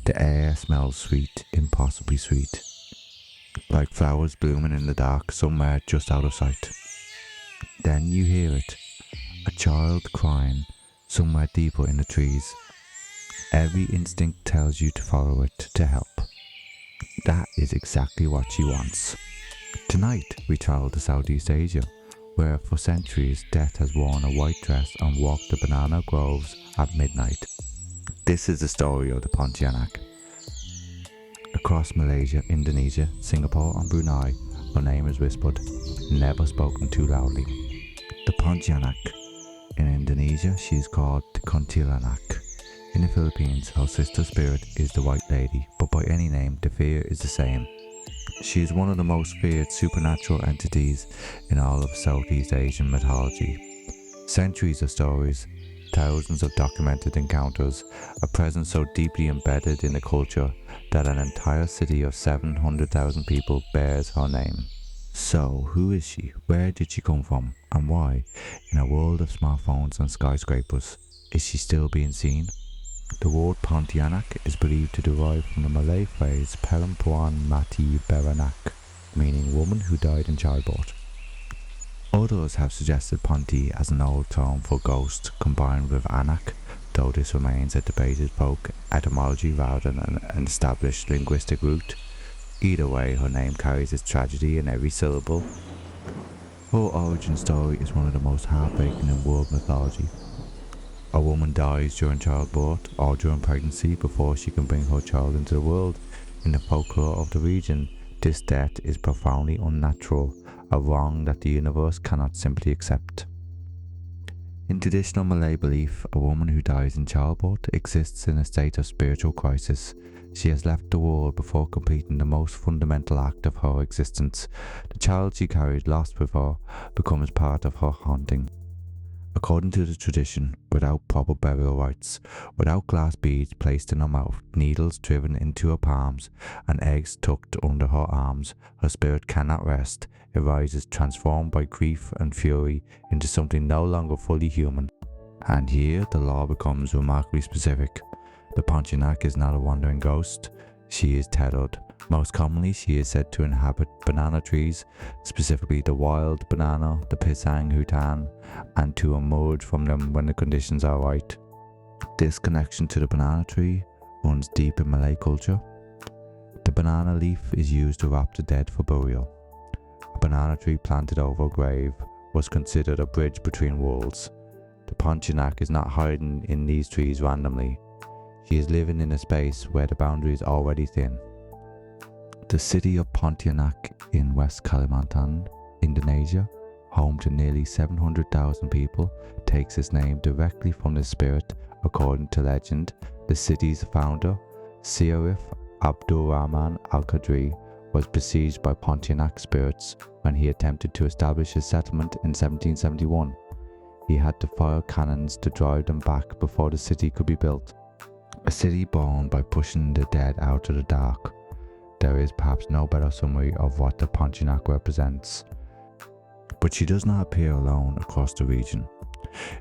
The air smells sweet, impossibly sweet, like flowers blooming in the dark somewhere just out of sight. Then you hear it, a child crying somewhere deeper in the trees. Every instinct tells you to follow it, to help. That is exactly what she wants. Tonight we travel to Southeast Asia, where for centuries Death has worn a white dress and walked the banana groves at midnight. This is the story of the Pontianak. Across Malaysia, Indonesia, Singapore and Brunei, her name is whispered, never spoken too loudly. The Pontianak. In Indonesia, she is called the Kuntilanak. In the Philippines, her sister spirit is the White Lady, but by any name, the fear is the same. She is one of the most feared supernatural entities in all of Southeast Asian mythology. Centuries of stories, thousands of documented encounters, a presence so deeply embedded in the culture that an entire city of 700,000 people bears her name. So, who is she? Where did she come from? And why, in a world of smartphones and skyscrapers, is she still being seen? The word Pontianak is believed to derive from the Malay phrase Perempuan Mati Beranak, meaning woman who died in childbirth. Others have suggested Ponti as an old term for ghost combined with anak, though this remains a debated folk etymology rather than an established linguistic root. Either way, her name carries its tragedy in every syllable. Her origin story is one of the most heartbreaking in world mythology. A woman dies during childbirth or during pregnancy before she can bring her child into the world. In the folklore of the region, this death is profoundly unnatural, a wrong that the universe cannot simply accept. In traditional Malay belief, a woman who dies in childbirth exists in a state of spiritual crisis. She has left the world before completing the most fundamental act of her existence. The child she carried lost with her becomes part of her haunting. According to the tradition, without proper burial rites, without glass beads placed in her mouth, needles driven into her palms, and eggs tucked under her arms, her spirit cannot rest. It rises transformed by grief and fury into something no longer fully human. And here the law becomes remarkably specific. The Pontianak is not a wandering ghost, she is tethered. Most commonly, she is said to inhabit banana trees, specifically the wild banana, the pisang hutan, and to emerge from them when the conditions are right. This connection to the banana tree runs deep in Malay culture. The banana leaf is used to wrap the dead for burial. A banana tree planted over a grave was considered a bridge between worlds. The Pontianak is not hiding in these trees randomly. She is living in a space where the boundary is already thin. The city of Pontianak in West Kalimantan, Indonesia, home to nearly 700,000 people, takes its name directly from the spirit. According to legend, the city's founder, Syarif Abdul Rahman Al-Qadri, was besieged by Pontianak spirits when he attempted to establish his settlement in 1771. He had to fire cannons to drive them back before the city could be built. A city born by pushing the dead out of the dark. There is perhaps no better summary of what the Pontianak represents. But she does not appear alone across the region.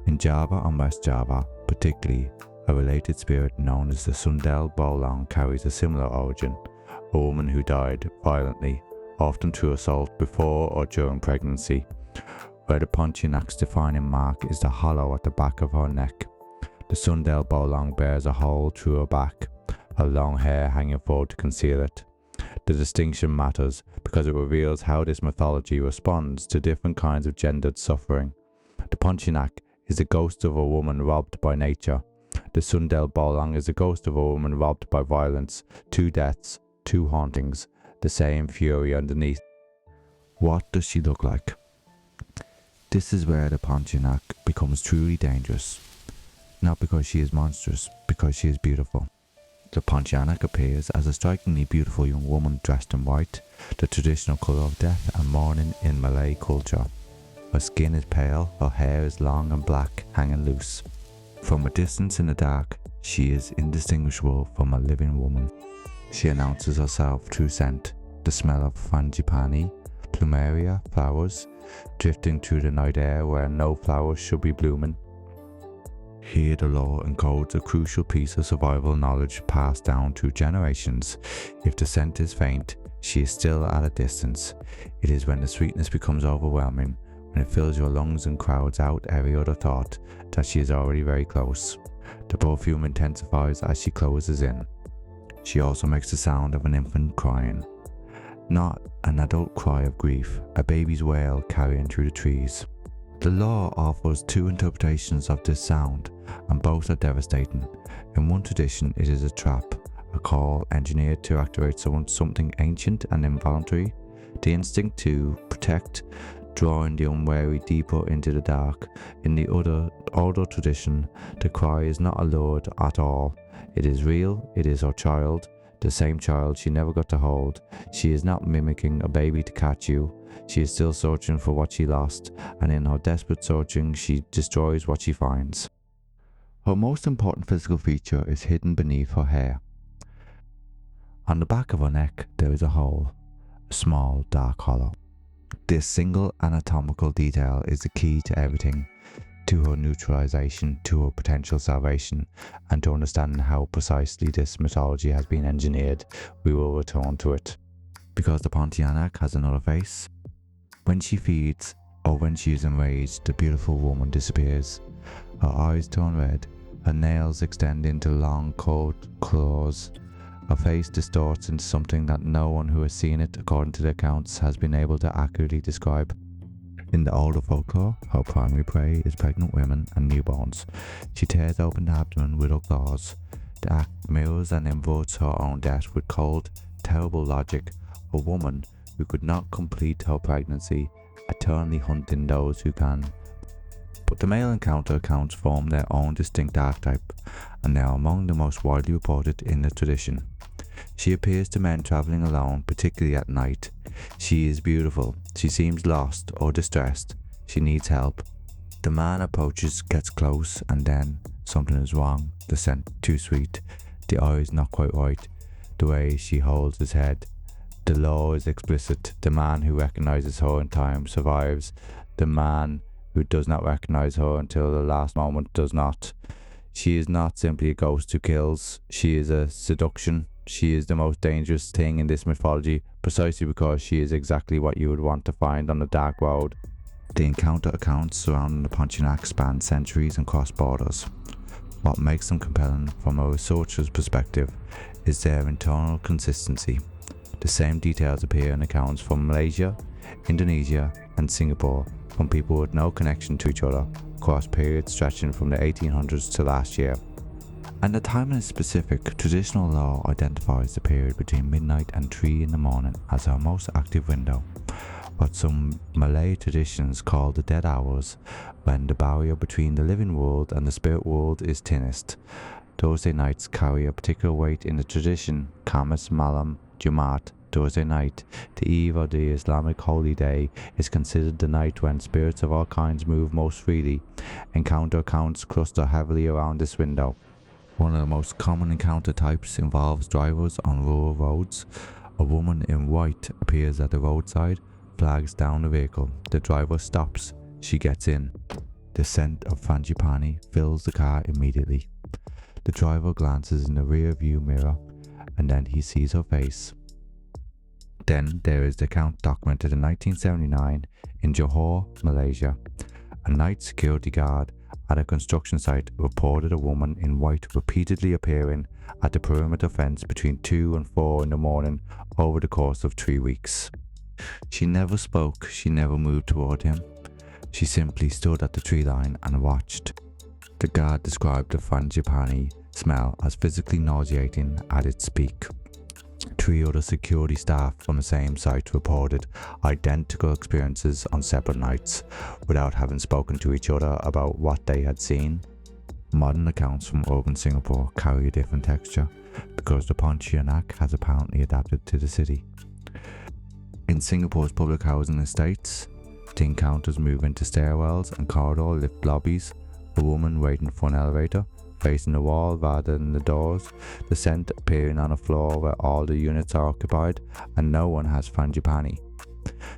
In Java and West Java, particularly, a related spirit known as the Sundel Bolong carries a similar origin, a woman who died violently, often through assault before or during pregnancy, where the Pontianak's defining mark is the hollow at the back of her neck. The Sundel Bolong bears a hole through her back, her long hair hanging forward to conceal it. The distinction matters because it reveals how this mythology responds to different kinds of gendered suffering. The Pontianak is the ghost of a woman robbed by nature. The Sundel Bolong is the ghost of a woman robbed by violence. Two deaths, two hauntings, the same fury underneath. What does she look like? This is where the Pontianak becomes truly dangerous. Not because she is monstrous, because she is beautiful. The Pontianak appears as a strikingly beautiful young woman dressed in white, the traditional colour of death and mourning in Malay culture. Her skin is pale, her hair is long and black, hanging loose. From a distance in the dark, she is indistinguishable from a living woman. She announces herself through scent, the smell of frangipani, plumeria, flowers, drifting through the night air where no flowers should be blooming. Here the law encodes a crucial piece of survival knowledge passed down through generations. If the scent is faint, she is still at a distance. It is when the sweetness becomes overwhelming, when it fills your lungs and crowds out every other thought, that she is already very close. The perfume intensifies as she closes in. She also makes the sound of an infant crying. Not an adult cry of grief, a baby's wail carrying through the trees. The law offers two interpretations of this sound, and both are devastating. In one tradition, it is a trap, a call engineered to activate something ancient and involuntary, the instinct to protect, drawing the unwary deeper into the dark. In the older tradition, the cry is not allured at all. It is real, it is her child, the same child she never got to hold. She is not mimicking a baby to catch you. She is still searching for what she lost, and in her desperate searching, she destroys what she finds. Her most important physical feature is hidden beneath her hair. On the back of her neck, there is a hole, a small, dark hollow. This single anatomical detail is the key to everything, to her neutralization, to her potential salvation, and to understanding how precisely this mythology has been engineered. We will return to it. Because the Pontianak has another face. When she feeds, or when she is enraged, the beautiful woman disappears. Her eyes turn red, her nails extend into long, curved claws. Her face distorts into something that no one who has seen it, according to the accounts, has been able to accurately describe. In the older folklore, her primary prey is pregnant women and newborns. She tears open the abdomen with her claws. The act mirrors and inverts her own death with cold, terrible logic. A woman who could not complete her pregnancy, eternally hunting those who can. But the male encounter accounts form their own distinct archetype, and they are among the most widely reported in the tradition. She appears to men travelling alone, particularly at night. She is beautiful. She seems lost or distressed. She needs help. The man approaches, gets close, and then something is wrong. The scent too sweet. The eyes not quite right. The way she holds his head. The law is explicit. The man who recognizes her in time survives. The man who does not recognize her until the last moment does not. She is not simply a ghost who kills. She is a seduction. She is the most dangerous thing in this mythology, precisely because she is exactly what you would want to find on the dark road. The encounter accounts surrounding the Pontianak span centuries and cross borders. What makes them compelling from a researcher's perspective is their internal consistency. The same details appear in accounts from Malaysia, Indonesia, and Singapore, from people with no connection to each other, across periods stretching from the 1800s to last year. And the timing is specific. Traditional law identifies the period between midnight and 3 in the morning as her most active window. What some Malay traditions call the dead hours, when the barrier between the living world and the spirit world is thinnest. Thursday nights carry a particular weight in the tradition. Khamis Malam Jumat, Thursday night, the eve of the Islamic holy day, is considered the night when spirits of all kinds move most freely. Encounter accounts cluster heavily around this window. One of the most common encounter types involves drivers on rural roads. A woman in white appears at the roadside, flags down the vehicle. The driver stops. She gets in. The scent of frangipani fills the car immediately. The driver glances in the rear view mirror, and then he sees her face. Then there is the account documented in 1979 in Johor, Malaysia. A night security guard at a construction site reported a woman in white repeatedly appearing at the perimeter fence between 2 and 4 in the morning over the course of 3 weeks. She never spoke, she never moved toward him. She simply stood at the tree line and watched. The guard described the frangipani smell as physically nauseating at its peak. 3 other security staff from the same site reported identical experiences on separate nights, without having spoken to each other about what they had seen. Modern accounts from urban Singapore carry a different texture, because the Pontianak has apparently adapted to the city. In Singapore's public housing estates, the encounters move into stairwells and corridor lift lobbies, a woman waiting for an elevator, facing the wall rather than the doors, the scent appearing on a floor where all the units are occupied and no one has frangipani.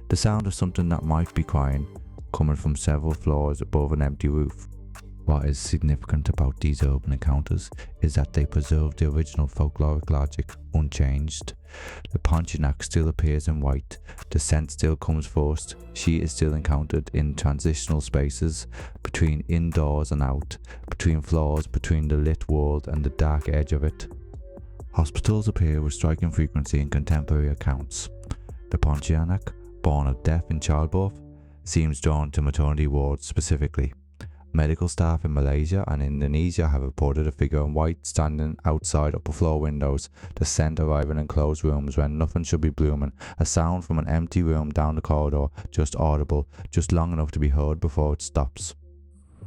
The sound of something that might be crying, coming from several floors above an empty roof. What is significant about these urban encounters is that they preserve the original folkloric logic unchanged. The Pontianak still appears in white, the scent still comes first, she is still encountered in transitional spaces, between indoors and out, between floors, between the lit world and the dark edge of it. Hospitals appear with striking frequency in contemporary accounts. The Pontianak, born of death in childbirth, seems drawn to maternity wards specifically. Medical staff in Malaysia and Indonesia have reported a figure in white standing outside upper floor windows, the scent arriving in closed rooms when nothing should be blooming, a sound from an empty room down the corridor, just audible, just long enough to be heard before it stops.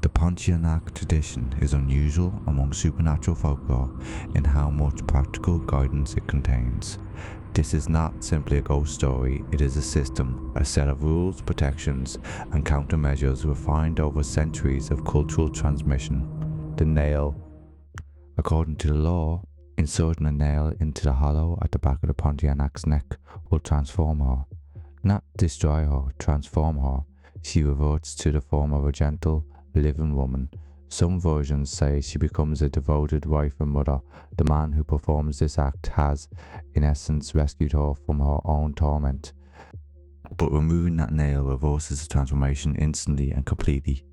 The Pontianak tradition is unusual among supernatural folklore in how much practical guidance it contains. This is not simply a ghost story, it is a system, a set of rules, protections, and countermeasures refined over centuries of cultural transmission. The nail. According to the law, inserting a nail into the hollow at the back of the Pontianak's neck will transform her. Not destroy her, transform her. She reverts to the form of a gentle, living woman. Some versions say she becomes a devoted wife and mother. The man who performs this act has, in essence, rescued her from her own torment. But removing that nail reverses the transformation instantly and completely.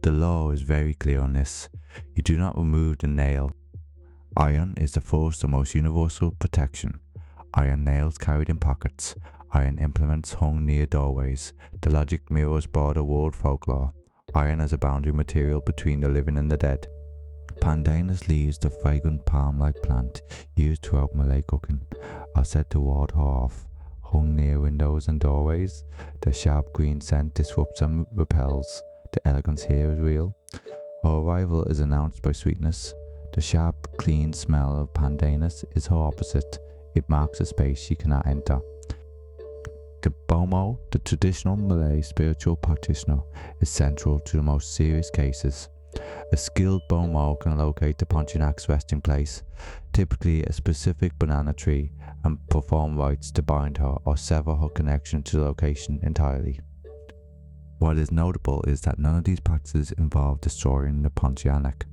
The law is very clear on this. You do not remove the nail. Iron is the first and most universal protection. Iron nails carried in pockets. Iron implements hung near doorways. The logic mirrors broader world folklore. Iron as a boundary material between the living and the dead. Pandanus leaves, the fragrant palm-like plant used throughout Malay cooking, are said to ward her off. Hung near windows and doorways, the sharp green scent disrupts and repels. The elegance here is real. Her arrival is announced by sweetness. The sharp, clean smell of Pandanus is her opposite. It marks a space she cannot enter. The Bomo, the traditional Malay spiritual practitioner, is central to the most serious cases. A skilled Bomo can locate the Pontianak's resting place, typically a specific banana tree, and perform rites to bind her or sever her connection to the location entirely. What is notable is that none of these practices involve destroying the Pontianak.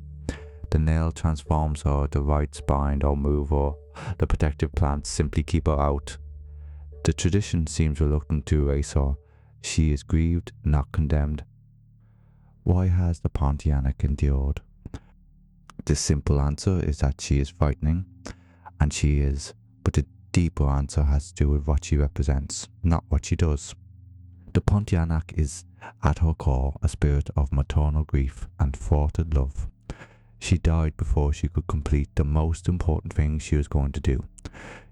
The nail transforms her, the rites bind or move her, the protective plants simply keep her out. The tradition seems reluctant to erase her. She is grieved, not condemned. Why has the Pontianak endured? The simple answer is that she is frightening, and she is, but the deeper answer has to do with what she represents, not what she does. The Pontianak is, at her core, a spirit of maternal grief and thwarted love. She died before she could complete the most important thing she was going to do.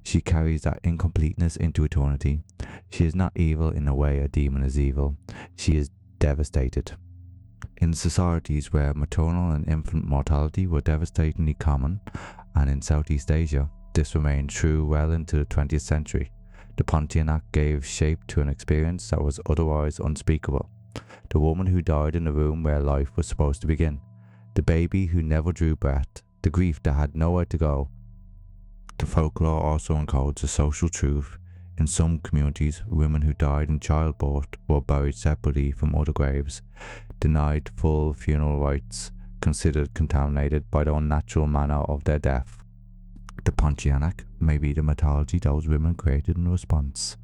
She carries that incompleteness into eternity. She is not evil in the way a demon is evil. She is devastated. In societies where maternal and infant mortality were devastatingly common, and in Southeast Asia, this remained true well into the 20th century. The Pontianak gave shape to an experience that was otherwise unspeakable. The woman who died in the room where life was supposed to begin. The baby who never drew breath. The grief that had nowhere to go. The folklore also encodes a social truth. In some communities, women who died in childbirth were buried separately from other graves, denied full funeral rites, considered contaminated by the unnatural manner of their death. The Pontianak may be the mythology those women created in response.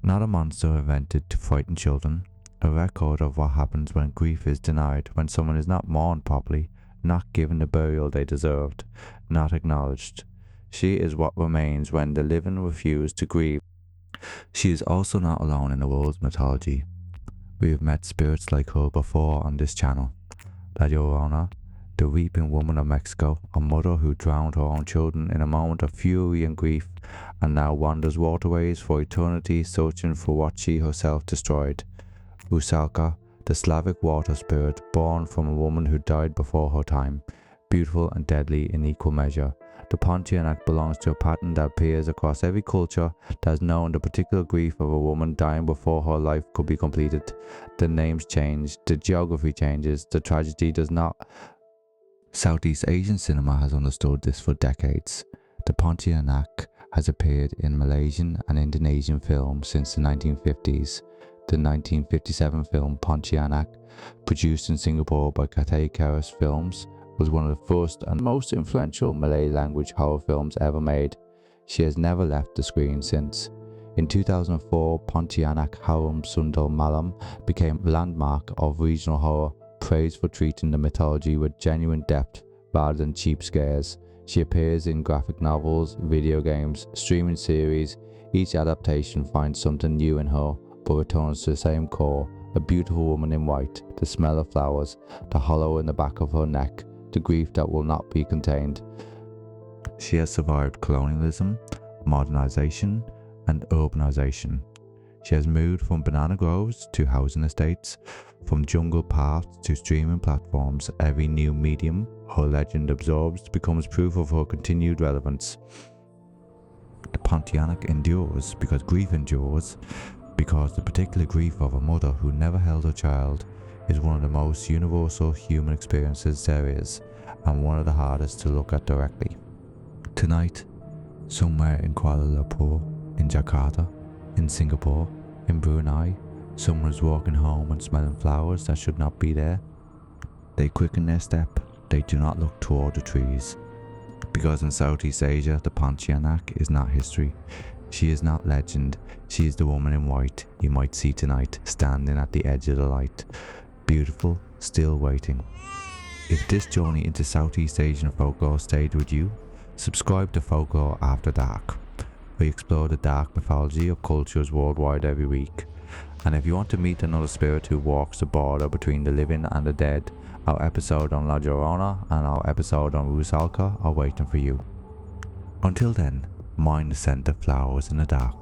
Not a monster invented to frighten children, a record of what happens when grief is denied, when someone is not mourned properly, not given the burial they deserved, not acknowledged. She is what remains when the living refuse to grieve. She is also not alone in the world's mythology. We have met spirits like her before on this channel. La Llorona, the weeping woman of Mexico, a mother who drowned her own children in a moment of fury and grief, and now wanders waterways for eternity searching for what she herself destroyed. Rusalka, the Slavic water spirit born from a woman who died before her time, beautiful and deadly in equal measure. The Pontianak belongs to a pattern that appears across every culture that has known the particular grief of a woman dying before her life could be completed. The names change, the geography changes, the tragedy does not. Southeast Asian cinema has understood this for decades. The Pontianak has appeared in Malaysian and Indonesian films since the 1950s. The 1957 film Pontianak, produced in Singapore by Cathay Keras Films, was one of the first and most influential Malay language horror films ever made. She has never left the screen since. In 2004, Pontianak Harum Sundel Bolong became a landmark of regional horror, praised for treating the mythology with genuine depth rather than cheap scares. She appears in graphic novels, video games, streaming series. Each adaptation finds something new in her, but returns to the same core: a beautiful woman in white, the smell of flowers, the hollow in the back of her neck, the grief that will not be contained. She has survived colonialism, modernization, and urbanization. She has moved from banana groves to housing estates, from jungle paths to streaming platforms. Every new medium her legend absorbs becomes proof of her continued relevance. The Pontianak endures because grief endures, because the particular grief of a mother who never held her child is one of the most universal human experiences there is, and one of the hardest to look at directly. Tonight, somewhere in Kuala Lumpur, in Jakarta, in Singapore, in Brunei, someone is walking home and smelling flowers that should not be there. They quicken their step, they do not look toward the trees. Because in Southeast Asia, the Pontianak is not history. She is not legend. She is the woman in white you might see tonight, standing at the edge of the light, beautiful, still waiting. If this journey into Southeast Asian folklore stayed with you, subscribe to Folklore After Dark. We explore the dark mythology of cultures worldwide every week. And if you want to meet another spirit who walks the border between the living and the dead, our episode on La Llorona and our episode on Rusalka are waiting for you. Until then, mind the scent of flowers in the dark.